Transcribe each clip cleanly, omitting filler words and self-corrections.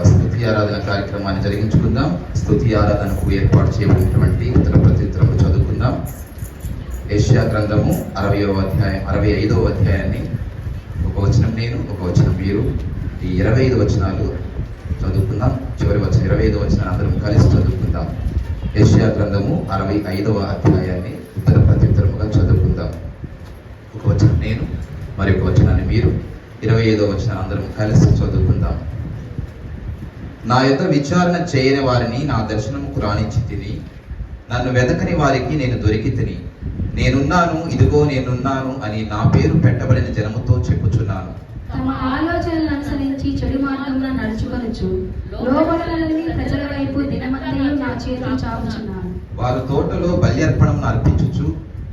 స్తుతి ఆరాధన కార్యక్రమాన్ని జరిగించుకుందాం. స్తుతి ఆరాధనకు ఏర్పాటు చేయబడినటువంటి ఉత్తర ప్రత్యుత్తరము చదువుకుందాం. యెషయా గ్రంథము 65వ అధ్యాయాన్ని ఒక వచనం నేను, ఒక వచనం మీరు, ఈ 25 వచనాలు చదువుకుందాం. చివరి వచనం 25 వచనాలు అందరం కలిసి చదువుకుందాం. యెషయా గ్రంథము 65వ అధ్యాయాన్ని ఉత్తర ప్రత్యుత్తరముగా చదువుకుందాం. ఒక వచనం నేను, మరి ఒక వచనాన్ని మీరు, 25వ వచనం అందరం కలిసి చదువుకుందాం. నా యొద్ద విచారణ చేయని వారిని నా దర్శనముకు రానిచ్చి తిని, నన్ను వెదకని వారికి నేను దొరికి తిని, నేనున్నాను, ఇదిగో నేనున్నాను అని నా పేరు పెట్టబడిన జనముతో చెప్పుచున్నాను. తమ ఆలోచనలను అనుసరించి చెడు మార్గంలో నడుచుకొనుచు లోబడలని ప్రజల వైపు దినమంతయు నా చేతులు చాపుచున్నాను. వారు తోటలో బల్యర్పణమును అర్పించుచు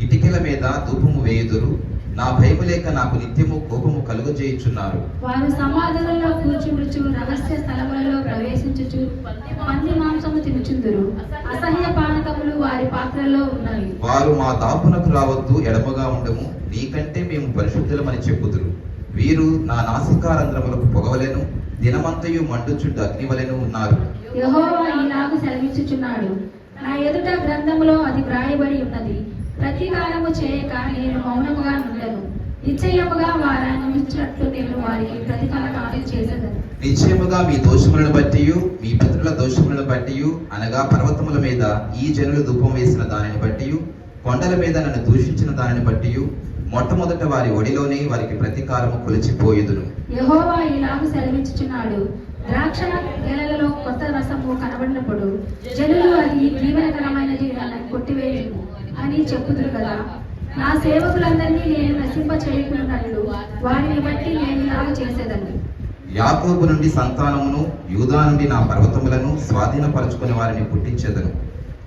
ఇటికల మీద ధూపము వేయుదురు. నా భయము లేక నాకు నిత్యము కోపము కలుగజేయుచున్నారు. వారు సమాధులలో కూర్చుండుచు రహస్య స్థలములలో ప్రవేశించుచు పంది మాంసము తినుచుందురు. అసహ్య పానకములు వారి పాత్రలో ఉన్నవి. వారు మా దాపునకు రావద్దు, ఎడమగా ఉండము, నీకంటే మేము పరిశుద్ధులమని చెప్పుదురు. వీరు నా నాసికారంధ్రములకు పొగవలెను, దినమంతయు మండుచుండు అగ్నివలెను ఉన్నారు. యెహోవా ఇలాగు సెలవిచ్చుచున్నాడు, నా ఎదుట గ్రంథములో అది వ్రాయబడి ఉన్నది. ప్రతీకారము చేయక నేను మౌనముగా ఉండను. నిశ్చయముగా వారిని ఇచ్చినట్లు నేను వారికి ప్రతిఫలకాలు చేసేదను. నిశ్చయముగా మీ దోషములను బట్టి, మీ పితరుల దోషములను బట్టి, అనగా పర్వతముల మీద ఈ జనులు ధూపం వేసిన దానిని బట్టి, కొండల మీద నన్ను దూషించిన దానిని బట్టి, మొట్టమొదట వారి ఒడిలోనే వారికి ప్రతీకారము కొలిచిపోయుదును. యెహోవా ఇలాగు సెలవిచ్చుచున్నాడు, ద్రాక్ష గెలలలో కొత్త రసము కనబడినప్పుడు జనులు అది జీవనకరమైనది కొట్టివేయును అని చెప్పుదురు కదా. నా సేవకులందరినీ నేను నశింప చేయకున్నట్లు వారిని బట్టి నేను ఇలాగ చేసేదను. యాకోబు నుండి సంతానమును, యూదా నుండి నా పర్వతములను స్వాధీనపరచుకుని వారిని పుట్టించెదను.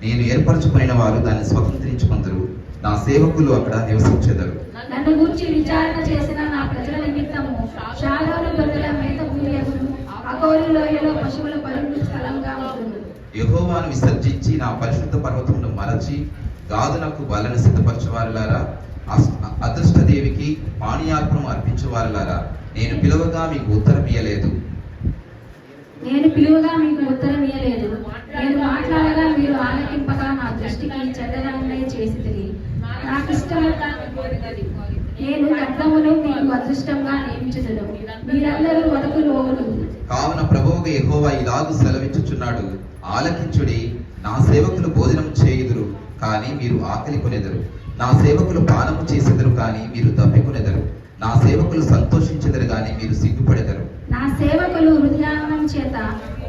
నేను ఏర్పరచుకుని వారు దాన్ని స్వతంత్రించుకుందరు. నా సేవకులు అక్కడ నివసించెదరు. నన్ను గూర్చి విచారణ చేసిన నా ప్రజల నిమిత్తము షాలోను గొర్రెల మేత భూమి ఎగురు, అకోరు లోయలో పశువుల పరుగు స్థలంగా ఉంటుంది. యెహోవాను విసర్జించి నా పరిశుద్ధ పర్వతమును మరచి గాదునకు బలను సిద్ధపరచువారులారా, అదృష్టదేవికి పానీయార్పణం అర్పించువారులారా, నేను పిలువగా మీకు ఉత్తరం ఇయ్యలేదు. నేను మాట్లాడగా మీరు ఆలకింపగా నా దృష్టికి చెడ్డదాన్ని చేసితిరి. నేను ఖడ్గమును మీకు అదృష్టంగా నియమించుదును. మీరందరూ వదకు లోగులు. కావున ప్రభువుగా యెహోవా ఇలాగు సెలవిచ్చుచున్నాడు, ఆలకించుడి. నా సేవకులు భోజనం చేయుదురు, కానీ మీరు ఆకలి కొనెదరు. నా సేవకులు పానము చేసెదరు, కానీ మీరు దప్పికొనెదరు. నా సేవకులు సంతోషించెదరు, కానీ మీరు సిగ్గుపడెదరు. నా సేవకులు హృదయానందం చేత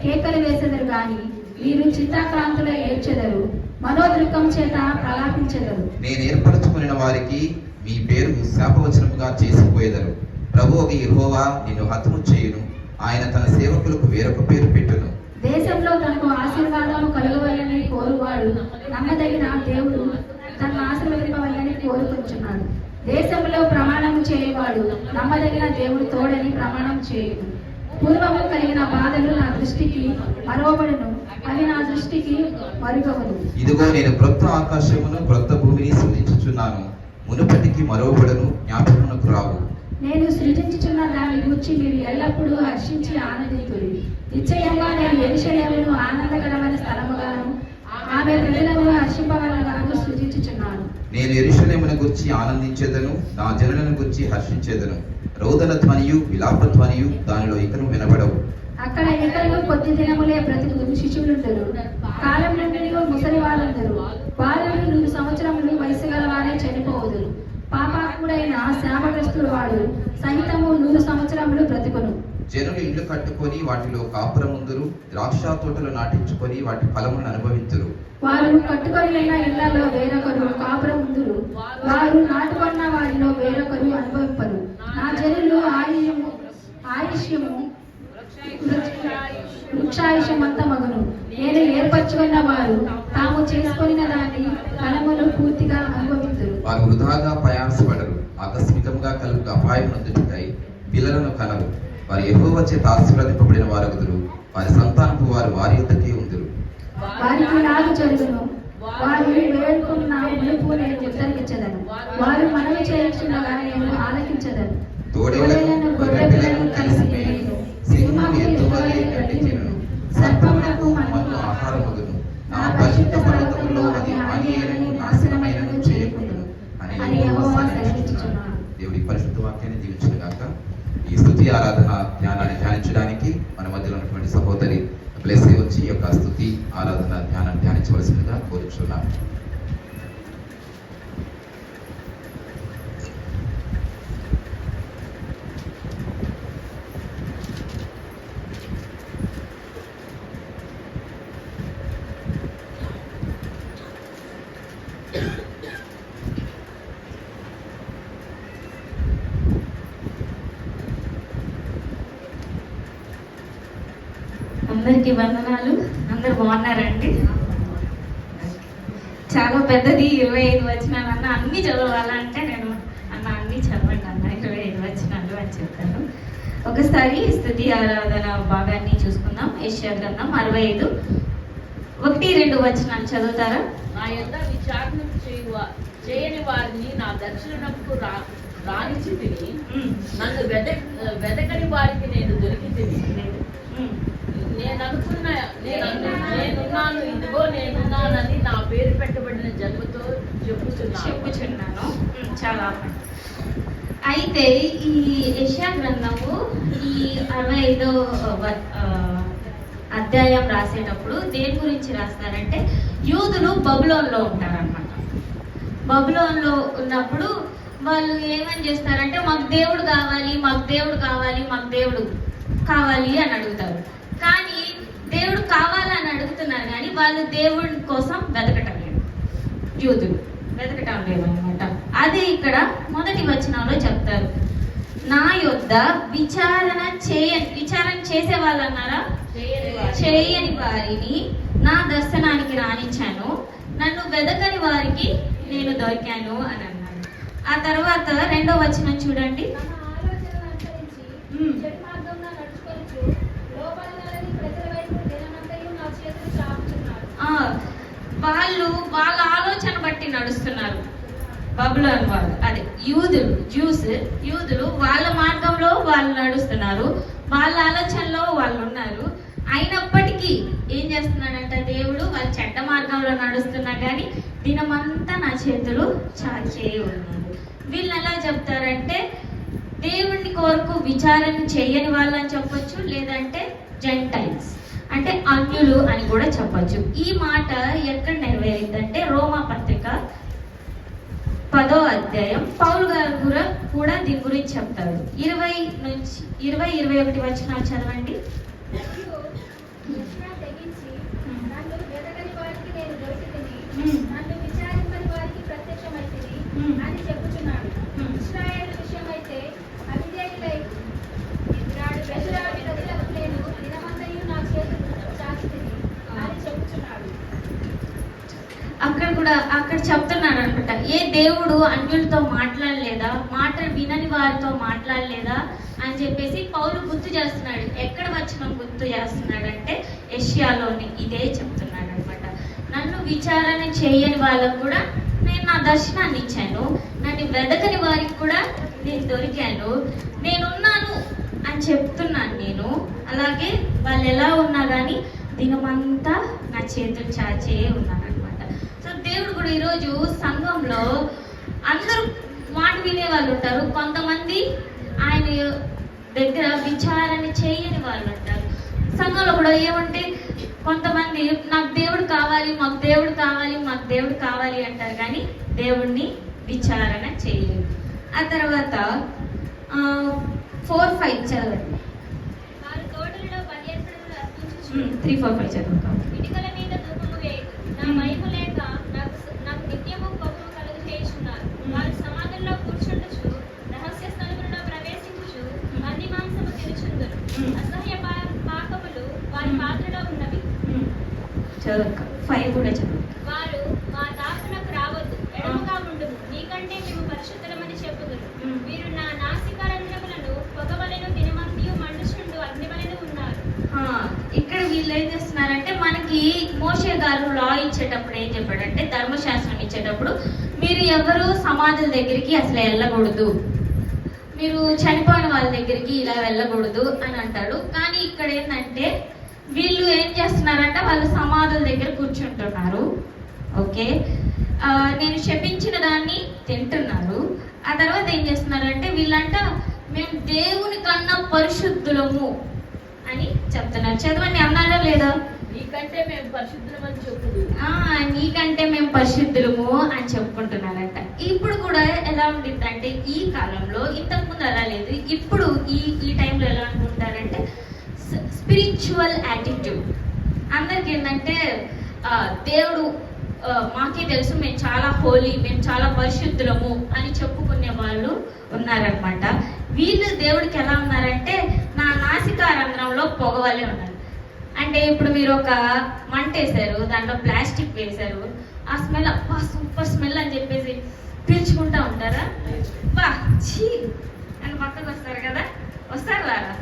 కేకలు వేసెదరు, కానీ మీరు చిత్తాక్రాంతులో ఏడ్చెదరు, మనోదృకం చేత ప్రలాపించెదరు. నేను ఏర్పరచుకున్న వారికి మీ పేరు శాపవచనముగా చేసిపోయేదరు. ప్రభువుగా యెహోవా నిన్ను హతము చేయును. ఆయన తన సేవకులకు వేరొక పేరు పెట్టును. దేశంలో తనకు ఆశీర్వాదము కలుగవలని కోరువాడు నమ్మదగిన దేవుడు తనను ఆశీర్వదింపవలని కోరుకుంటున్నాడు. దేశంలో ప్రమాణం చేయవాడు నమ్మదగిన దేవుడు తోడని ప్రమాణం చేయును. పూర్వము కలిగిన బాధలు నా దృష్టికి మరవబడును, అవి నా దృష్టికి మరుగవను. ఇదిగో నేను క్రొత్త ఆకాశమును క్రొత్త భూమిని సృజించుచున్నాను, మునుపటికి మరవబడును, జ్ఞాపకమునకు రావు. నేను సృజించుచున్న దాని గురించి మీరు ఎల్లప్పుడూ హర్షించి ఆనందింతురు. నిశ్చయంగా నేను యెరూషలేమును ఆనందకరమైన స్థలముగాను ఆమె ప్రజలను హర్షింపవలనగాను సృజించుచున్నాను. నేను యెరూషలేమును గురించి ఆనందించేదను, నా జనులను గురించి హర్షించేదను. రోదన ధ్వనియు విలాప ధ్వనియు దానిలో ఇకను వినబడవు. అక్కడ ఇకను కొద్ది దినములే బ్రతుకు శిశువులుందరు, కాలం నుండి ముసలి వారుందరు. వారు 100 సంవత్సరములు వయసు గల వారే చనిపోవుదురు. పాపాత్ముడైన శాపగ్రస్తుడు వాడు సహితము 100 సంవత్సరములు బ్రతుకును. జనులు ఇల్లు కట్టుకొని వాటిలో కాపురముందురు, ద్రాక్ష తోటలు నాటించుకొని వాటి ఫలములను అనుభవింతురు. వారు కట్టుకొని ఉన్న ఇళ్లలో వేరొకరు కాపురముందురు, వారు నాటుకున్న వారిలో వేరొకరు అనుభవింపరు. నా జనులు ఆయుష్యము వృక్షాయుషమంత మగును. నేను ఏర్పరచుకున్న వారు తాము చేసుకున్న దాని ఫలములు పూర్తిగా అనుభవించరు. వారు వృధాగా ప్రయాసపడరు, ఆకస్మికంగా కలుగు అపాయం నందుటకై పిల్లలను కనరు. వారు యెహోవా చేత ఆశీర్వదింపబడిన వారగుదురు, వారి సంతానపు వారు వారి యొద్దకే ఉందురు. వారికి ఇలాగు జరుగును, వారు వేడుకున్న మునుపు నేను ఉత్తరించదను, వారు మనవి చేయుచుండగా నేను ఆలకించదను. తోడేళ్లను గొర్రె పిల్లలను కలిసి సింహం ఎద్దువలే విను. సర్పమునకు మన్ను ఆహారమగును, నా పరిశుద్ధ పర్వతములో అది హానియైనను నాశనమైనను చేయకుండును అని యెహోవా సెలవిచ్చుచున్నాడు. దేవుడి పరిశుద్ధ వాక్యాన్ని దీవించును గాక. ఈ స్తుతి ఆరాధన ధ్యానాన్ని ధ్యానించడానికి మన మధ్యలో ఉన్నటువంటి సహోదరి బ్లెస్సీ వచ్చి ఈ యొక్క స్తుతి ఆరాధన ధ్యానాన్ని ధ్యానించవలసిందిగా కోరుచున్నాను. అందరికీ వందనాలు. అందరు బాగున్నారండి? చాలా పెద్దది 25 వచనాలు అన్న, అన్ని చదవాలంటే నేను అన్ని చదవండి అన్న 25 వచనాలు అని చెప్తాను. ఒకసారి స్తుతి ఆరాధన భాగాన్ని చూసుకుందాం. యెషయా గ్రంథం 65 1-2 వచనాలు చదువుతారా? నా యొద్ద విచారణ చేయని వారిని నా దర్శనకు రానిచ్చి తిని, నన్ను వెదకని వారికి నేను దొరికి తిని, నేను అనుకున్న నేనున్నాను, ఇదిగో నేనున్నానని నా పేరు పెట్టబడిన జన్మతో చెప్పుచున్నాను. చాలా అయితే ఈ యెషయా గ్రంథము ఈ 65వ అధ్యాయం రాసేటప్పుడు దేని గురించి రాస్తారంటే, యూదులు బబులోన్లో ఉంటారన్నమాట. బబులోన్లో ఉన్నప్పుడు వాళ్ళు ఏమని చేస్తారంటే, మాకు దేవుడు కావాలి, మాకు దేవుడు కావాలి, మాకు దేవుడు కావాలి అని అడుగుతారు. కానీ దేవుడు కావాలని అడుగుతున్నారు, కానీ వాళ్ళు దేవుడి కోసం వెతకటం లేదు. యూదులు వెతకటం లేదన్నమాట. అదే ఇక్కడ మొదటి వచనంలో చెప్తారు, నా యొద్ద విచారణ చేసే వాళ్ళు అన్నారా? చేయని వారిని నా దర్శనానికి రానిచ్చాను, నన్ను వెదకని వారికి నేను దొరికాను అని అన్నాడు. ఆ తర్వాత 2వ వచనం చూడండి. వాళ్ళు వాళ్ళ ఆలోచన బట్టి నడుస్తున్నారు. బబులోన్ వాళ్ళు, అదే యూదులు వాళ్ళ మార్గంలో వాళ్ళు నడుస్తున్నారు, వాళ్ళ ఆలోచనలో వాళ్ళు ఉన్నారు. అయినప్పటికీ ఏం చేస్తున్నాడంట దేవుడు, వాళ్ళ చెడ్డ మార్గంలో నడుస్తున్నా కానీ దినమంతా నా చేతులు చాచే ఉన్నాడు. వీళ్ళు ఎలా చెప్తారంటే, దేవుడిని కొరకు విచారణ చేయని వాళ్ళని చెప్పొచ్చు, లేదంటే జెంటైల్స్ అంటే అన్యులు అని కూడా చెప్పొచ్చు. ఈ మాట ఎక్కడ నెరవేరిందంటే రోమా పత్రిక 10వ అధ్యాయం పౌలు గారు కూడా దీని గురించి చెప్తాడు. 20-21 వచనాలు చదవండి. అక్కడ చెప్తున్నాడు అనమాట, ఏ దేవుడు అన్యులతో మాట్లాడలేదా, మాట వినని వారితో మాట్లాడలేదా అని చెప్పేసి పౌలు గుర్తు చేస్తున్నాడు. ఎక్కడ వచనం గుర్తు చేస్తున్నాడంటే యెషయాలోని ఇదే చెప్తున్నాడు అనమాట. నన్ను విచారణ చేయని వాళ్ళకు కూడా నేను నా దర్శనాన్ని ఇచ్చాను, నన్ను వెదకని వారికి కూడా నేను దొరికాను, నేనున్నాను అని చెప్తున్నాను నేను. అలాగే వాళ్ళు ఎలా ఉన్నా కానీ దినమంతా నా చేతులు చాచే ఉన్నాను అనమాట. సో దేవుడు కూడా ఈరోజు సంఘంలో అందరూ మాట వినే వాళ్ళు ఉంటారు, కొంతమంది ఆయన దగ్గర విచారణ చేయని వాళ్ళు ఉంటారు. సంఘంలో కూడా ఏమంటే కొంతమంది నాకు దేవుడు కావాలి, మాకు దేవుడు కావాలి, మాకు దేవుడు కావాలి అంటారు, కానీ దేవుణ్ణి విచారణ చేయలేదు. ఆ తర్వాత 4-5 చదవండి. 3-4-5 చదువుతాం. ఇటుకల మీద ధూపము వేయదు, నా భయము లేక నాకు నిత్యము కోపము కలుగజేయుచున్నారు. వారు సమాధుల్లో కూర్చుండుచు, రహస్య స్థలములలో ప్రవేశించుచు, అన్ని మాంసము తినుచుందురు. అసహ్య పాకములు వారి పాత్రలో ఉన్నవి. చదువు 5 కూడా చదువు. వారు మా దాసులకు రావద్దు, ఎడమగా ఉండుము, నీకంటే మేము పరిశుద్ధులమని చెప్పుదురు. వీరు నా నాసికారంధ్రములను పొగవలెను దినమంతియు మండుచుండు అగ్నివలెను ఉన్నారు. ఇక్కడ వీళ్ళు ఏం చేస్తున్నారంటే, మనకి మోషే గారు లా ఇచ్చేటప్పుడు ఏం చెప్పాడంటే, ధర్మశాస్త్రం ఇచ్చేటప్పుడు మీరు ఎవరు సమాధుల దగ్గరికి అసలు వెళ్ళకూడదు, మీరు చనిపోయిన వాళ్ళ దగ్గరికి ఇలా వెళ్ళకూడదు అని అంటాడు. కానీ ఇక్కడ ఏంటంటే వీళ్ళు ఏం చేస్తున్నారంట, వాళ్ళు సమాధుల దగ్గర కూర్చుంటున్నారు. ఓకే, నేను శపించిన దాన్ని తింటున్నారు. ఆ తర్వాత ఏం చేస్తున్నారంటే వీళ్ళంట మేము దేవుని కన్నా పరిశుద్ధులము అని చెప్తున్నారు. చదవండి, అన్నారా లేదా? నీకంటే మేము పరిశుద్ధులమని చెప్పుదు. నీకంటే మేము పరిశుద్ధులము అని చెప్పుకుంటున్నారంట. ఇప్పుడు కూడా ఎలా ఉండిద్ది అంటే ఈ కాలంలో, ఇంతకు ముందు అలా లేదు, ఇప్పుడు ఈ టైంలో ఎలా అనుకుంటారంటే స్పిరిచువల్ యాటిట్యూడ్. అందరికి ఏంటంటే దేవుడు మాకే తెలుసు, మేము చాలా హోలీ, మేము చాలా పరిశుద్ధులము అని చెప్పుకునే వాళ్ళు ఉన్నారనమాట. వీళ్ళు దేవుడికి ఎలా ఉన్నారంటే నా నాసికా రంధ్రంలో పొగవలే ఉన్నారు. అంటే ఇప్పుడు మీరు ఒక మంట వేసారు, దాంట్లో ప్లాస్టిక్ వేశారు, ఆ స్మెల్ అబ్బా సూపర్ స్మెల్ అని చెప్పేసి పీల్చుకుంటా ఉంటారా? బా చీ అని పక్కకు వస్తారు కదా, వస్తారు రారా?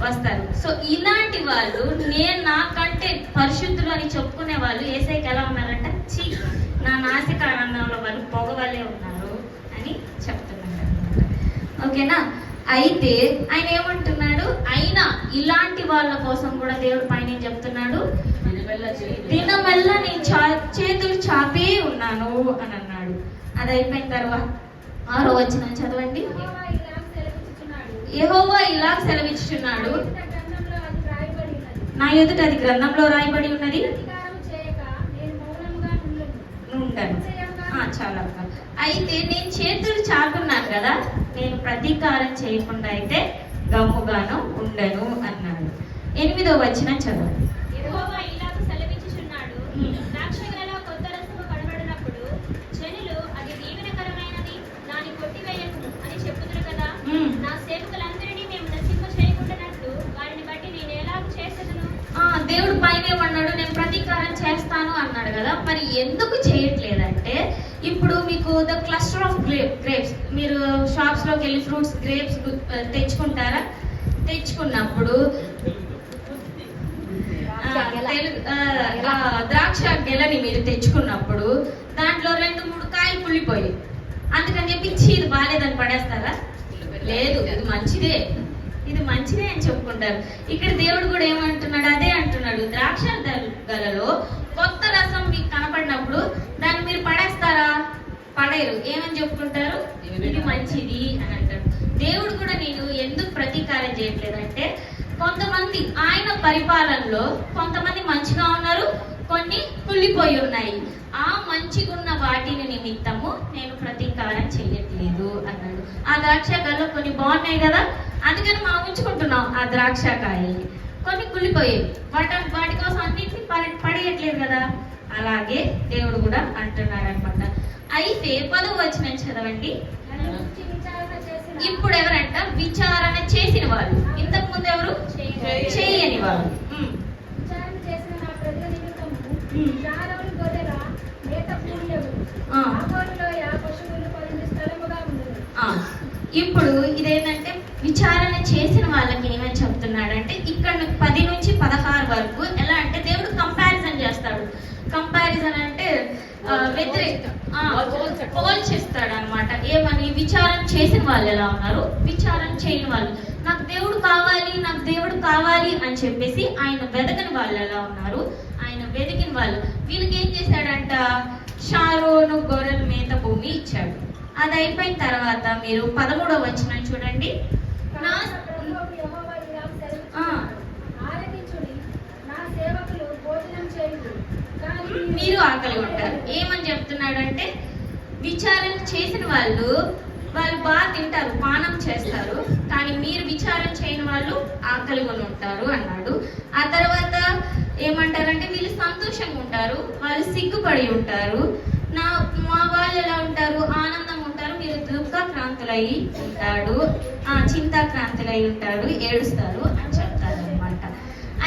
వస్తారు. సో ఇలాంటి వాళ్ళు, నేను నాకంటే పరిశుద్ధులు అని చెప్పుకునే వాళ్ళు ఏసైకి ఎలా ఉన్నారంటే చీ నా నాసిక ఆనందంలో వాళ్ళు పొగవలే ఉన్నారు అని చెప్తున్నారు అనమాట. ఓకేనా? అయితే ఆయన ఏమంటున్నాడు, అయినా ఇలాంటి వాళ్ళ కోసం కూడా దేవుడు పైన ఏం చెప్తున్నాడు, దినమెల్లా నేను చేతులు చాపే ఉన్నాను అని అన్నాడు. అది అయిపోయిన తర్వాత 6వ వచనం చదవండి. యెహోవా ఇలా సెలవిచ్చుచున్నాడు, నా ఎదుట అది గ్రంథంలో రాయబడి ఉన్నది, ఉంటాను. చాలా. అయితే నేను చేతులు చాటున్నాను కదా, నేను ప్రతీకారం చేయకుండా అయితే గమ్ముగాను ఉండను అన్నాడు. 8వ వచనం చదవండి. యెహోవా ఇలాగ సెలవిచ్చుచున్నాడు, ద్రాక్షగలలో కొత్త రసము కనబడినప్పుడు జనులు అది దీవెనకరమైనది, దాన్ని కొట్టివేయకుము అని చెప్పుదురు కదా. నా సేవకులందరినీ మేము నశింప చేయకుండానట్లు వారిని బట్టి నేను ఎలాగ చేసేదను? దేవుడు పైన ఏమన్నాడు, నేను ప్రతీకారం చేస్తాను అన్నాడు కదా. మరి ఎందుకు చేయట్లేదంటే, ఇప్పుడు మీకు ద క్లస్టర్ ఆఫ్ గ్రేప్స్, మీరు షాప్స్ లోకి వెళ్ళి ఫ్రూట్స్ గ్రేప్స్ తెచ్చుకుంటారా? తెచ్చుకున్నప్పుడు ద్రాక్ష గెలని మీరు తెచ్చుకున్నప్పుడు దాంట్లో 2-3 కాయలు పుల్లిపోయి, అందుకని చెప్పి ఇది బాగాలేదని పడేస్తారా? లేదు, ఇది మంచిదే, ఇది మంచిదే అని చెప్పుకుంటారు. ఇక్కడ దేవుడు కూడా ఏమంటున్నాడు, అదే అంటున్నాడు. ద్రాక్ష గలలో కొత్త రసం మీకు కనపడినప్పుడు దాన్ని మీరు పడేస్తారా? పడేరు. ఏమని చెప్పుకుంటారు, ఇది మంచిది అని అంటారు. దేవుడు కూడా నేను ఎందుకు ప్రతీకారం చేయట్లేదంటే, కొంతమంది ఆయన పరిపాలనలో కొంతమంది మంచిగా ఉన్నారు, కొన్ని కుళ్ళిపోయి ఉన్నాయి. ఆ మంచిగా ఉన్న వాటిని నిమిత్తము నేను ప్రతీకారం చేయట్లేదు అన్నాడు. ఆ ద్రాక్షకాయలు కొన్ని బాగున్నాయి కదా, అందుకని మనం ఉంచుకుంటున్నాం ఆ ద్రాక్షకాయల్ని. కొన్ని కుళ్ళిపోయాయి, వాటి కోసం అన్నింటినీ పడేయట్లేదు కదా. అలాగే దేవుడు కూడా అంటున్నాడు అనమాట. అయితే 10వ వచనం చదవండి. ఇప్పుడు ఎవరంట, విచారణ చేసిన వాళ్ళు. ఇంతకు ముందు ఎవరు? చేయని వాళ్ళు. ఇప్పుడు ఇదేంటంటే విచారణ చేసిన వాళ్ళకి ఏమని చెప్తున్నాడంటే, ఇక్కడ 10 నుంచి 16 వరకు ఎలా అంటే దేవుడు కంపారిజన్ చేస్తాడు. కంపారిజన్ అంటే పోల్చేస్తాడు అనమాట. ఏమని, విచారణ చేసిన వాళ్ళు ఎలా ఉన్నారు, విచారణ చేయని వాళ్ళు. నాకు దేవుడు కావాలి, నాకు దేవుడు కావాలి అని చెప్పేసి ఆయన వెదకని వాళ్ళు ఎలా ఉన్నారు, ఆయన వెతికిన వాళ్ళు. వీళ్ళకి ఏం చేశాడంట, షారోను గొర్రెల మేత భూమి ఇచ్చాడు. అది అయిపోయిన తర్వాత మీరు 13వ వచనం చూడండి. మీరు ఆకలి ఉంటారు. ఏమని చెప్తున్నాడంటే, విచారణ చేసిన వాళ్ళు బాగా తింటారు, పానం చేస్తారు, కానీ మీరు విచారణ చేయని వాళ్ళు ఆకలి కొని ఉంటారు అన్నాడు. ఆ తర్వాత ఏమంటారంటే, వీళ్ళు సంతోషంగా ఉంటారు, వాళ్ళు సిగ్గుపడి ఉంటారు. మా వాళ్ళు ఎలా ఉంటారు, ఆనందంగా ఉంటారు, మీరు దుఃఖాక్రాంతులై ఉంటాడు, చింతాక్రాంతులై ఉంటాడు, ఏడుస్తారు అని చెప్తారు అనమాట.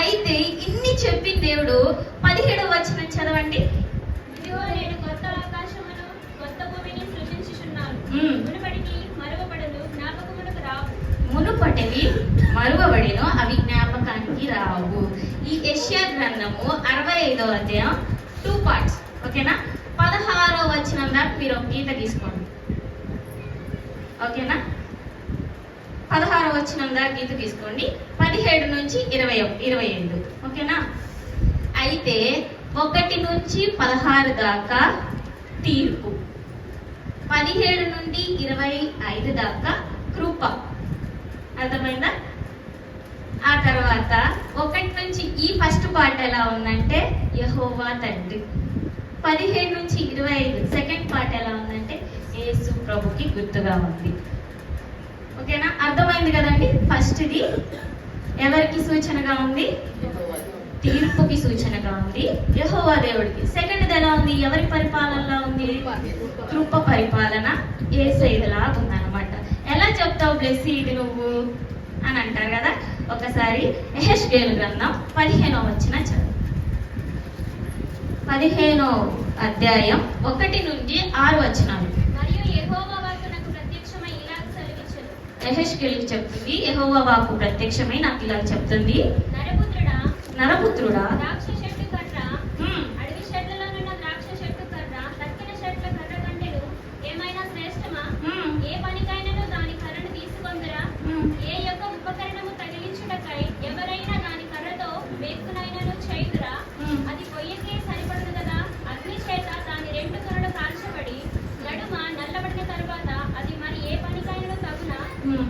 అయితే ఇన్ని చెప్పిన దేవుడు 17వ వచనం చదవండి. ఇదిగో నేను కొత్త ఆకాశమును కొత్త భూమిని సృజించుచున్నాను. మునుపటివి మరువబడును, జ్ఞాపకమునకు రావు. మునుపటివి మరువబడిను, అవి జ్ఞాపకానికి రావు. ఈ యెషయా గ్రంథము 65వ అధ్యాయం 2 parts. ఓకేనా? 16వ వచనం దాకా మీరు ఒక గీత తీసుకోండి. ఓకేనా? 16వ వచనం దాకా గీత తీసుకోండి. 17 నుంచి 25. ఓకేనా? అయితే 1 నుంచి 16 దాకా తీర్పు, 17 నుండి 25 దాకా కృప. అర్థమైందా? ఆ తర్వాత 1 నుంచి ఈ ఫస్ట్ పార్ట్ ఎలా ఉందంటే యెహోవా తండ్రి. 17 నుంచి 25 సెకండ్ పార్ట్ ఎలా ఉందంటే యేసు ప్రభుకి గుర్తుగా ఉంది. ఓకేనా? అర్థమైంది కదండి? ఫస్ట్ది ఎవరికి సూచనగా ఉంది? తీర్పుకి సూచనగా ఉంది, యెహోవా దేవుడికి. సెకండ్ది ఎలా ఉంది? ఎవరి పరిపాలనలో ఉంది? కృప పరిపాలన, యేసయ్యలా ఉందన్నమాట. ఎలా చెప్తావు బ్లెస్సీ ఇది నువ్వు అని అంటారు కదా. ఒకసారి యెహెజ్కేలు గ్రంథం 15వ వచనం చదువు. 15వ అధ్యాయం 1 నుండి 6 వచనాలు. మరియు యెహోవా వాక్కు నాకు ప్రత్యక్షమై ఇలాగ సెలవిచ్చెను. యెహెజ్కేలుకి చెప్తుంది, యెహోవా వాక్కు ప్రత్యక్షమై నాకు ఇలా చెప్తుంది, నరపుత్రుడా ద్రాక్ష చెట్టు కర్ర, అడవి చెట్లలోనున్న ద్రాక్ష చెట్టు కర్ర తక్కిన చెట్ల కర్ర కంటెను ఏమైనా శ్రేష్టమా? ఏ పనికైనను దాని కర్రను తీసుకొందురా? ఏ యొక్క ఉపకరణము తగిలించుటకై ఎవరైనా దాని కర్రతో వేక్కునైనను చేయుదురా? అది పొయ్యకే సరిపడదు కదా. అగ్ని చేత దాని 2 కర్రలు కాల్చబడి నడుమ నల్లబడిన తరువాత అది మరి ఏ పనికైనను తగునా?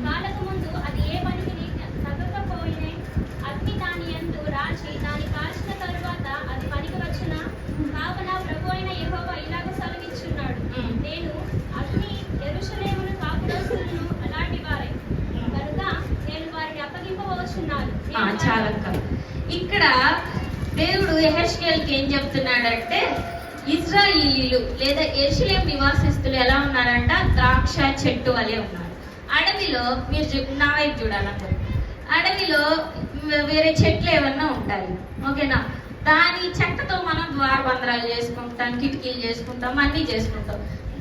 కాలక ముందు అది ఏ పనికి తగకపోయినే అగ్ని దాని యందు రాచి దాని కాల్చిన తరువాత అది పనికి వచ్చునా? కావున ప్రభు అయిన యెహోవా ఇలాగ సెలవిచ్చున్నాడు, నేను అగ్ని యెరూషలేమును కాపురస్తులను అలాంటి వారే కనుక నేను వారిని అప్పగింపవచ్చున్నాను. చాలక్క. ఇక్కడ దేవుడు యెహెజ్కేలుకి ఏం చెప్తున్నాడంటే, ఇశ్రాయేలీయులు లేదా యెరూషలేం నివాసిస్తులు ఎలా ఉన్నారంట? ద్రాక్ష చెట్టు వలె ఉన్నారు. అడవిలో మీరు నా వైపు చూడాలంటారు, అడవిలో వేరే చెట్లు ఏమన్నా ఉంటాయి. ఓకేనా? దాని చెక్కతో మనం ద్వారబంధరాలు చేసుకుంటాం, కిటికీలు చేసుకుంటాం, అన్నీ చేసుకుంటాం.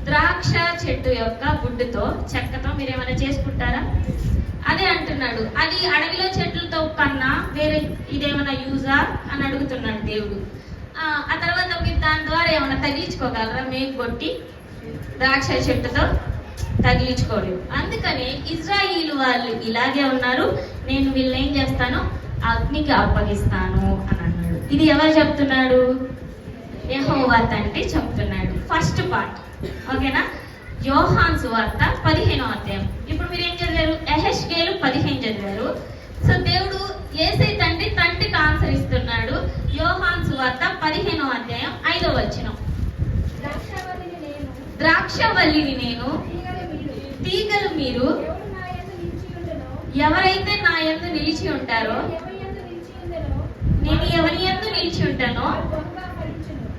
ద్రాక్ష చెట్టు యొక్క గుడ్డుతో చెక్కతో మీరు ఏమైనా చేసుకుంటారా? అదే అంటున్నాడు, అది అడవిలో చెట్లతో కన్నా వేరే ఇదేమైనా యూజా అని అడుగుతున్నాడు దేవుడు. ఆ తర్వాత మీరు దాని ద్వారా ఏమైనా తగిలించుకోగలరా? మేకు కొట్టి ద్రాక్ష చెట్టుతో తగిలించుకోలేవు. అందుకని ఇజ్రాయిలు వాళ్ళు ఇలాగే ఉన్నారు, నేను వీళ్ళని ఏం చేస్తాను? అగ్నికి అప్పగిస్తాను అని అన్నాడు. ఇది ఎవరు చెప్తున్నాడు? యెహోవా తండ్రి చెప్తున్నాడు. First part. ఓకేనా? యోహాను సువార్త 15వ అధ్యాయం. ఇప్పుడు మీరు ఏం చదివారు? యెహెజ్కేలు 15 చదివారు. సో దేవుడు యేసయ్య తండ్రికి ఆన్సర్ ఇస్తున్నాడు. యోహాను సువార్త 15వ అధ్యాయం 5వ వచనం. ద్రాక్షవల్లిని నేను, తీగలు మీరు. ఎవరైతే నా యందు నిలిచి ఉంటారో, నేను ఎవరి యందు నిలిచి ఉంటానో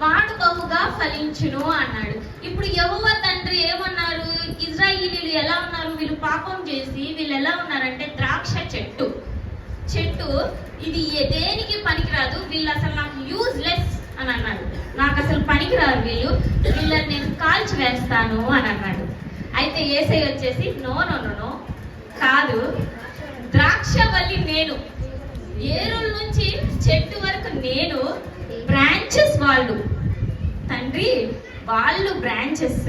వాడు బహుగా ఫలించును అన్నాడు. ఇప్పుడు యెహోవా తండ్రి ఏమన్నారు? ఇజ్రాయిలీలు ఎలా ఉన్నారు? వీళ్ళు పాపం చేసి వీళ్ళు ఎలా ఉన్నారంటే ద్రాక్ష చెట్టు. ఇది దేనికి పనికిరాదు, వీళ్ళు అసలు నాకు యూజ్లెస్ అని అన్నాడు. నాకు అసలు పనికిరారు వీళ్ళని నేను కాల్చి వేస్తాను అని అన్నాడు. అయితే యేసయ్య వచ్చేసి నో నో నో నో కాదు, ద్రాక్షవల్లి నేను, ఏరుల నుంచి చెట్టు వరకు నేను, బ్రాంచెస్ వాళ్ళు. తండ్రి వాళ్ళు బ్రాంచెస్,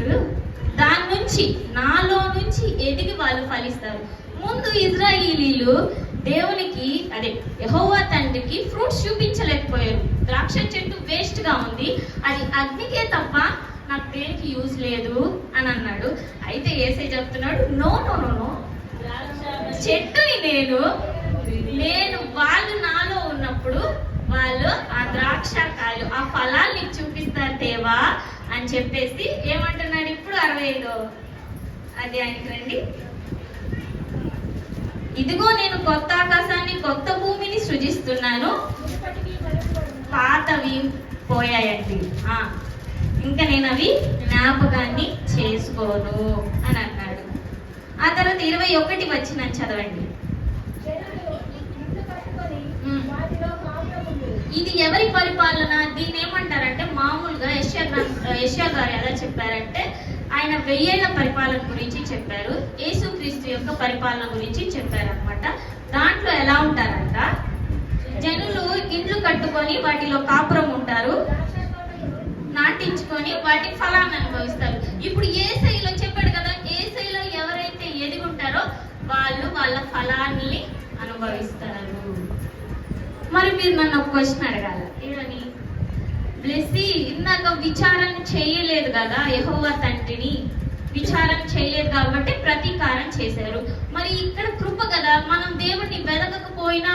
దాని నుంచి నాలో నుంచి ఎదిగి వాళ్ళు ఫలిస్తారు. ముందు ఇజ్రాయిలీలు దేవునికి అదే యెహోవా తండ్రికి ఫ్రూట్స్ చూపించలేకపోయారు. ద్రాక్ష చెట్టు వేస్ట్ గా ఉంది, అది అగ్నికే తప్ప నాకు దేనికి యూజ్ లేదు అని అన్నాడు. అయితే యేసయ్య చెప్తున్నాడు నో నో నో నో, చెట్టుని నేను వాళ్ళు నాలో ఉన్నప్పుడు వాళ్ళు ఆ ద్రాక్ష కాయలు ఆ ఫలాల్ని చూపిస్తారు దేవా అని చెప్పేసి ఏమంటున్నాడు. ఇప్పుడు 65వ అధ్యాయానికి రండి. ఇదిగో నేను కొత్త ఆకాశాన్ని కొత్త భూమిని సృజిస్తున్నాను, పాతవి పోయాయండి, ఇంకా నేను అవి జ్ఞాపకాన్ని చేసుకోను అని అన్నాడు. ఆ తర్వాత 21 వచనం చదవండి. ఇది ఎవరి పరిపాలన? దీన్ని ఏమంటారంటే మామూలుగా యెషయా గారు ఎలా చెప్పారంటే ఆయన 1000 ఏళ్ల పరిపాలన గురించి చెప్పారు, యేసుక్రీస్తు యొక్క పరిపాలన గురించి చెప్పారనమాట. దాంట్లో ఎలా ఉంటారంట, జనులు ఇండ్లు కట్టుకొని వాటిలో కాపురం ఉంటారు, నాటించుకొని వాటి ఫలాన్ని అనుభవిస్తారు. ఇప్పుడు యేసయ్యలో చెప్పాడు కదా, యేసయ్యలో ఎవరైతే ఎదిగుంటారో వాళ్ళు వాళ్ళ ఫలాన్ని అనుభవిస్తారు. మరి మీరు నన్ను ఒక క్వశ్చన్ అడగాల, ఏమని? బ్లెస్సీ, ఇందాక విచారణ చేయలేదు కదా, యెహోవా తండ్రిని విచారణ చేయలేదు కాబట్టి ప్రతీకారం చేశారు. మరి ఇక్కడ కృప కదా, మనం దేవుడిని వెదకకపోయినా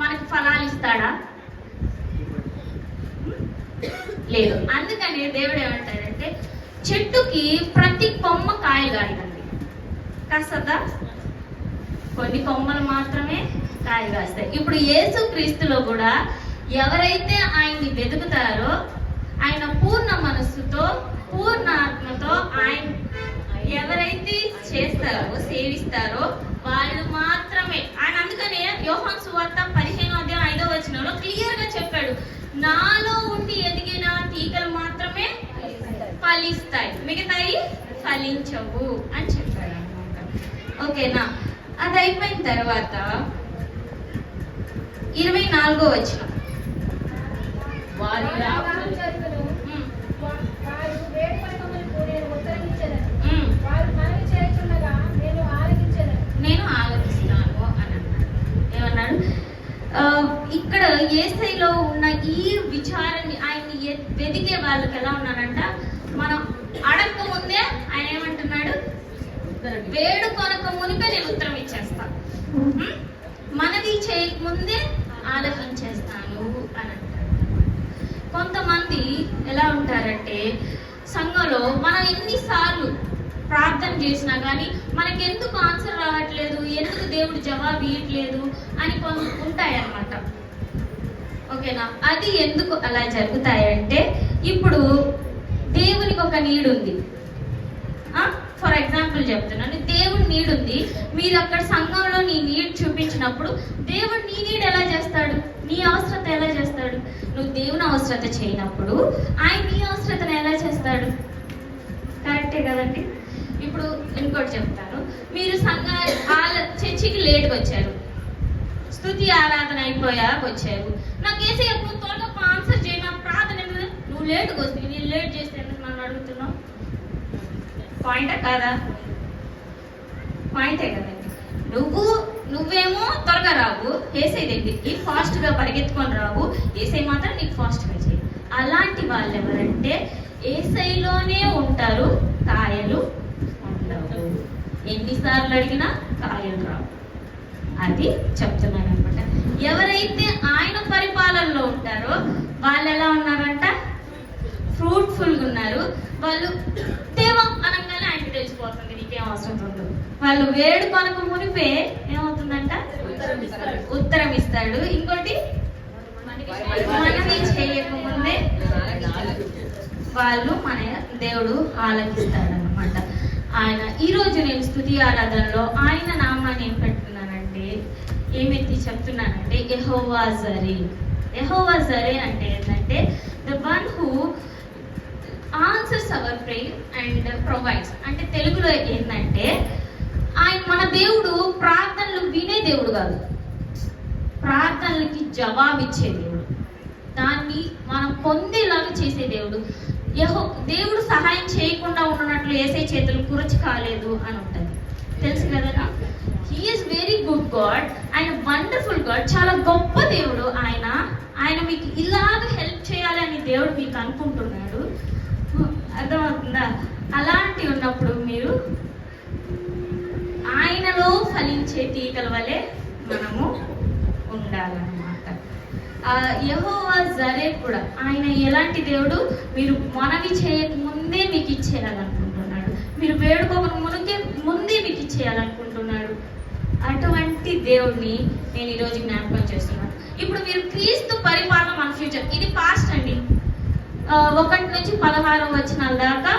మనకు ఫలాలు ఇస్తాడా? లేదు. అందుకని దేవుడు ఏమంటాడంటే, చెట్టుకి ప్రతి కొమ్మ కాయ కాయదండి, కాస్తదా? కొన్ని కొమ్మలు మాత్రమే కాయ కాస్తాయి. ఇప్పుడు యేసు క్రీస్తులో కూడా ఎవరైతే ఆయన్ని వెతుకుతారో, ఆయన పూర్ణ మనస్సుతో పూర్ణ ఆత్మతో ఆయన ఎవరైతే చేస్తారో సేవిస్తారో వాళ్ళు మాత్రమే ఆయన. అందుకనే యోహాను సువార్త 15:5 క్లియర్ గా చెప్పాడు, నాలో ఉండి ఎదిగిన తీగలు మాత్రమే ఫలిస్తాయి, మిగతాయి ఫలించవు అని చెప్పాడు అనమాట. ఓకేనా? అది అయిపోయిన తర్వాత 24వ వచనం, వారి వాగ్దానం జరుగును. వారు వేడుకొనకమును నేను ఉత్తరమిచ్చేదను. ఉమ్, వారు మనవి చేయుచుండగా నేను ఆలకించెదను. నేను ఆలోచిస్తాను అని అన్నాడు. ఏమన్నాడు? ఇక్కడ యేసయ్యలో ఉన్న ఈ విచారాన్ని ఆయన్ని వెదికే వాళ్ళకి ఎలా ఉన్నారంట, మనం అడక్క ముందే ఆయన ఏమంటున్నాడు, వేడు కొనక మునిపే నేను ఉత్తరం ఇచ్చేస్తా, మనవి చేయకముందే ఆలోచించేస్తాను అని అంటాడు. కొంతమంది ఎలా ఉంటారంటే, సంఘంలో మనం ఎన్నిసార్లు ప్రార్థన చేసినా కానీ మనకి ఎందుకు ఆన్సర్ రావట్లేదు, ఎందుకు దేవుడు జవాబు ఇవ్వట్లేదు అని ఉంటాయన్నమాట. ఓకేనా? అది ఎందుకు అలా జరుగుతాయంటే, ఇప్పుడు దేవునికి ఒక నీడ్ ఉంది. ఫర్ ఎగ్జాంపుల్ చెప్తున్నాను, దేవుడి నీడ్ ఉంది. మీరు అక్కడ సంఘంలో నీ నీడ్ చూపించినప్పుడు దేవుడు నీ నీడ్ ఎలా చేస్తాడు, నీ అవసరత ఎలా చేస్తాడు? నువ్వు దేవుని అవసరత చేయనప్పుడు ఆయన నీ అవసరతను ఎలా చేస్తాడు? కరెక్టే కదండి. ఇప్పుడు ఇంకోటి చెప్తాను, మీరు చర్చికి లేట్గా వచ్చారు, స్తుతి ఆరాధన అయిపోయాక వచ్చారు. నాకు యేసయ్య నువ్వు త్వరగా ఆన్సర్ చేయి, నా ప్రార్థన నువ్వు లేట్గా వస్తుంది, నేను లేట్ చేస్తే ఎందుకు నన్ను అడుగుతున్నావు? పాయింటే కాదా? పాయింటే కదండి. నువ్వేమో త్వరగా రావు, యేసయ్య దగ్గరికి ఫాస్ట్ గా పరిగెత్తుకొని రావు, యేసయ్య మాత్రం నీకు ఫాస్ట్ గా చేయి. అలాంటి వాళ్ళు ఎవరంటే యేసయ్యలోనే ఉంటారు, కాయలు ఉండవు. ఎన్నిసార్లు అడిగినా కాయలు రావు. అది చెప్తున్నాను అనమాట. ఎవరైతే ఆయన పరిపాలనలో ఉంటారో వాళ్ళు ఎలా ఉన్నారంట, ఫ్రూట్ఫుల్ గా ఉన్నారు. వాళ్ళు దేవా అనగానే ఆయనకి తెలిసిపోతుంది నీకేం అవసరం ఉండదు. వాళ్ళు వేడు కొనక మునిపే ఏమవుతుందంట, ఉత్తరం ఇస్తాడు. ఇంకోటి, మనవి చేయకముందే వాళ్ళు మన దేవుడు ఆలకిస్తాడు అనమాట. ఆయన ఈరోజు నేను స్తుతి ఆరాధనలో ఆయన నామాన్ని ఏం పెట్టుకున్నానంటే, ఏమెత్తి చెప్తున్నానంటే, యెహోవా జరే. యెహోవా జరే అంటే ఏంటంటే, the one who answers our prayer and provides. అంటే తెలుగులో ఏంటంటే, ఆయన మన దేవుడు ప్రార్థనలు వినే దేవుడు కాదు, ప్రార్థనలకి జవాబిచ్చే దేవుడు, దాన్ని మనం పొందేలాగా చేసే దేవుడు. దేవుడు సహాయం చేయకుండా ఉన్నట్లు యేసయ్య చేతులు కురచి కాలేదు అని ఉంటుంది, తెలుసు కదా. హీఈస్ వెరీ గుడ్ గాడ్, ఆయన వండర్ఫుల్ గాడ్, చాలా గొప్ప దేవుడు. ఆయన మీకు ఇలాగ హెల్ప్ చేయాలని దేవుడు మీకు అనుకుంటున్నాడు. అర్థమవుతుందా? అలాంటి ఉన్నప్పుడు మీరు ఆయనలో ఫలించే తీగల వలె మనము ఉండాలన్నమాట. యెహోవా జరే కూడా ఆయన ఎలాంటి దేవుడు, మీరు మనవి చేయక ముందే మీకు ఇచ్చేయాలనుకుంటున్నాడు, మీరు వేడుకోక ముందే మీకు ఇచ్చేయాలనుకుంటున్నాడు. అటువంటి దేవుడిని నేను ఈరోజు జ్ఞాపకం చేస్తున్నాను. ఇప్పుడు మీరు క్రీస్తు పరిపాలన మన ఫ్యూచర్, ఇది పాస్ట్ అండి. 1 నుంచి 16 వచనాల దాకా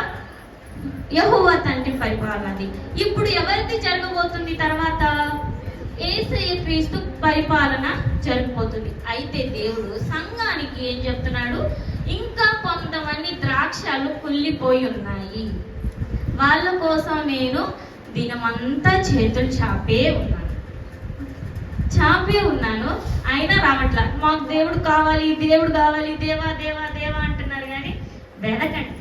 యెహోవా తండ్రి పరిపాలనది. ఇప్పుడు ఎవరిది జరగబోతుంది? తర్వాత యేసయ్య క్రీస్తు పరిపాలన జరిగిపోతుంది. అయితే దేవుడు సంఘానికి ఏం చెప్తున్నాడు, ఇంకా కొంతమంది ద్రాక్షలు కుళ్ళిపోయి ఉన్నాయి, వాళ్ళ కోసం నేను దినమంతా చేతులు చాపే ఉన్నాను, అయినా రావట్లా. మాకు దేవుడు కావాలి, దేవుడు కావాలి, దేవా దేవా దేవా అంటున్నారు, కానీ వెదకండి.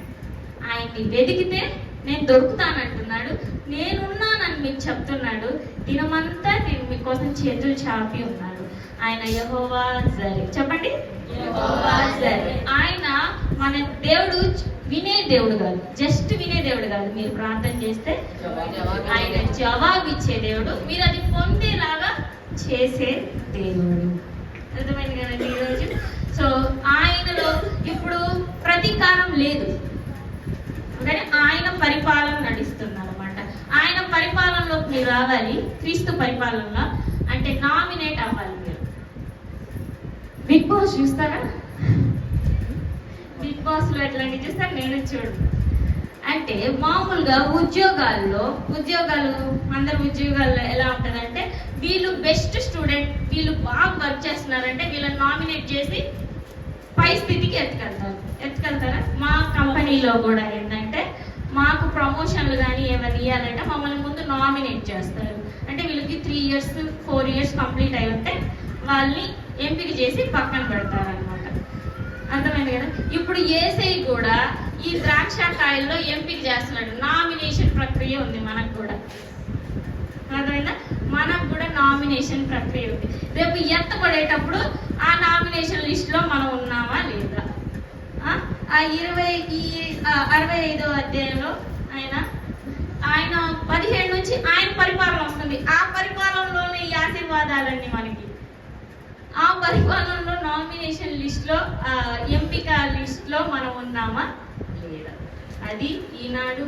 ఆయన్ని వెతికితే నేను దొరుకుతానంటున్నాడు, నేనున్నానని మీకు చెప్తున్నాడు. దినమంతా నేను మీకోసం చేతులు చాపి ఉన్నాను. ఆయన యెహోవా జరే. చెప్పండి, యెహోవా జరే. ఆయన మన దేవుడు వినే దేవుడు కాదు, జస్ట్ వినే దేవుడు కాదు. మీరు ప్రార్థన చేస్తే ఆయన జవాబు ఇచ్చే దేవుడు, మీరు అది పొందేలాగా చేసే దేవుడు. అర్థమైంది కదండి ఈరోజు. సో ఆయనలో ఇప్పుడు ప్రతీకారం లేదు, కానీ ఆయన పరిపాలన నడుస్తున్నారు అనమాట. ఆయన పరిపాలనలోకి మీరు రావాలి, క్రీస్తు పరిపాలనలో. అంటే నామినేట్ అవ్వాలి మీరు. బిగ్ బాస్ చూస్తారా? బిగ్ బాస్ లో ఎట్లాంటి చూస్తారు, నేను చూడు. అంటే మామూలుగా ఉద్యోగాలు అందరు ఉద్యోగాల్లో ఎలా ఉంటుందంటే, వీళ్ళు బెస్ట్ స్టూడెంట్, వీళ్ళు బాగా వర్క్ చేస్తున్నారంటే వీళ్ళని నామినేట్ చేసి పై స్థితికి ఎత్తుకెళ్తారా? మా కంపెనీలో కూడా ఏంటంటే, మాకు ప్రమోషన్లు కానీ ఏమైనా ఇవ్వాలంటే మమ్మల్ని ముందు నామినేట్ చేస్తారు. అంటే వీళ్ళకి 3 years 4 years కంప్లీట్ అయి ఉంటే వాళ్ళని ఎంపిక చేసి పక్కన పెడతారు అనమాట. అర్థమైంది కదా? ఇప్పుడు ఏసై కూడా ఈ ద్రాక్ష కాయల్లో ఎంపిక చేస్తున్నాడు. నామినేషన్ ప్రక్రియ ఉంది మనకు కూడా. అర్థమైందా? మనకు కూడా నామినేషన్ ప్రక్రియ ఉంది. రేపు ఎత్తపడేటప్పుడు ఆ నామినేషన్ లిస్ట్ లో మనం ఉన్నామా లేదా? ఆ 65వ అధ్యాయంలో ఆయన 17 నుంచి ఆయన పరిపాలన వస్తుంది. ఆ పరిపాలనలోనే ఈ ఆశీర్వాదాలన్నీ మనకి. ఆ పరిపాలనలో నామినేషన్ లిస్ట్ లో, ఎంపిక లిస్ట్ లో మనం ఉన్నామా లేదా? అది ఈనాడు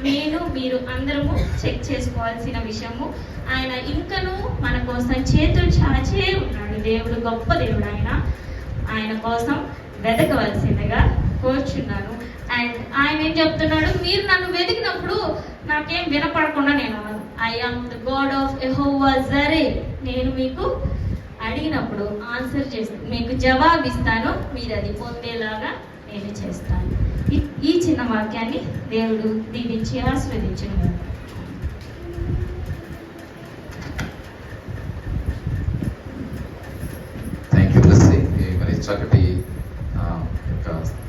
నేను మీరు అందరము చెక్ చేసుకోవాల్సిన విషయము. ఆయన ఇంకనూ మన కోసం చేతులు చాచే ఉన్నాడు. దేవుడు గొప్ప దేవుడు. ఆయన కోసం వెతకవలసిందిగా కోరుచున్నాను. అండ్ ఆయన ఏం చెప్తున్నాడు, మీరు నన్ను వెతికినప్పుడు నాకేం వినపడకుండా నేను I am the god of Jehovah జరే. నేను మీకు అడిగినప్పుడు ఆన్సర్ చేస్తాను, మీకు జవాబిస్తాను, మీరు అది పొందేలాగా నేను చేస్తాను. ఈ చిన్న వాక్యాన్ని దేవుడు దీవించి ఆశీర్వదించును. Thank you Blessy. మరి చక్కటి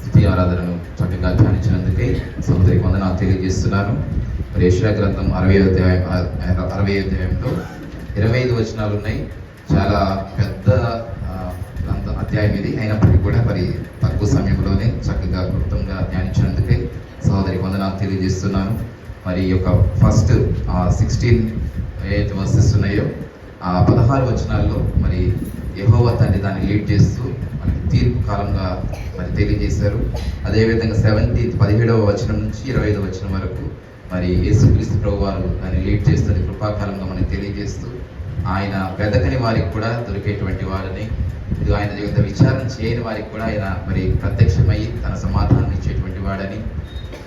స్తుతి ఆరాధనను చక్కగా ధ్యానించినందుకే సహోదరికి వందనాలు తెలియజేస్తున్నాను. మరి యెషయా గ్రంథం 60వ అధ్యాయంలో 25 వచనాలు ఉన్నాయి. చాలా పెద్ద అధ్యాయం ఇది. అయినప్పటికీ కూడా మరి తక్కువ సమయంలోనే చక్కగా క్లుప్తంగా ధ్యానించినందుకే సహోదరికి వందనాలు తెలియజేస్తున్నాను. మరి ఈ యొక్క ఫస్ట్ 16 ఏదైతే వర్సెస్ ఉన్నాయో ఆ 16 వచనాల్లో మరి యెహోవా తండ్రి దాన్ని లీడ్ చేస్తూ మనకి తీర్పు కాలంగా మరి తెలియజేశారు. అదేవిధంగా 17వ వచనం నుంచి 25వ వచనం వరకు మరి యేసుక్రీస్తు ప్రభువారు దాన్ని లీడ్ చేస్తుంది కృపాకాలంగా మనకి తెలియజేస్తూ, ఆయన వెదకని వారికి కూడా దొరికేటువంటి వారిని, ఇది ఆయన యొక్క విచారణ చేయని వారికి కూడా ఆయన మరి ప్రత్యక్షమై తన సమాధానం ఇచ్చేటువంటి వాడని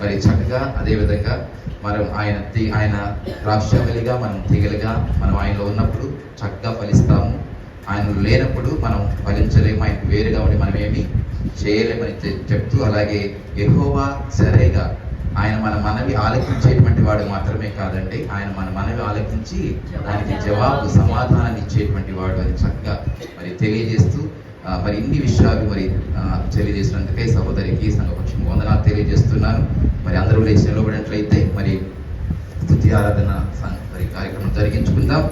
మరి చక్కగా, అదేవిధంగా మనం ఆయన ద్రాక్షవల్లిగా మనం తీగలుగా మనం ఆయనలో ఉన్నప్పుడు చక్కగా ఫలిస్తాము. ఆయన లేనప్పుడు మనం ఫలించలేము, ఆయనకు వేరుగా ఉండి మనం ఏమి చేయలేమని చెప్తూ, అలాగే యెహోవా జరేగా ఆయన మన మనవి ఆలకించేటువంటి వాడు మాత్రమే కాదండి, ఆయన మన మనవి ఆలకించి దానికి జవాబు సమాధానాన్ని ఇచ్చేటువంటి వాడు అని చక్కగా మరి తెలియజేస్తూ, మరి ఇన్ని విషయాలు మరి తెలియజేసినందుకే సహోదరికి సంఘపక్షం వందనాలు తెలియజేస్తున్నాను. మరి అందరూ లేచి నిలబడినట్లయితే మరి స్తుతి ఆరాధన మరి కార్యక్రమం జరిగించుకుందాం.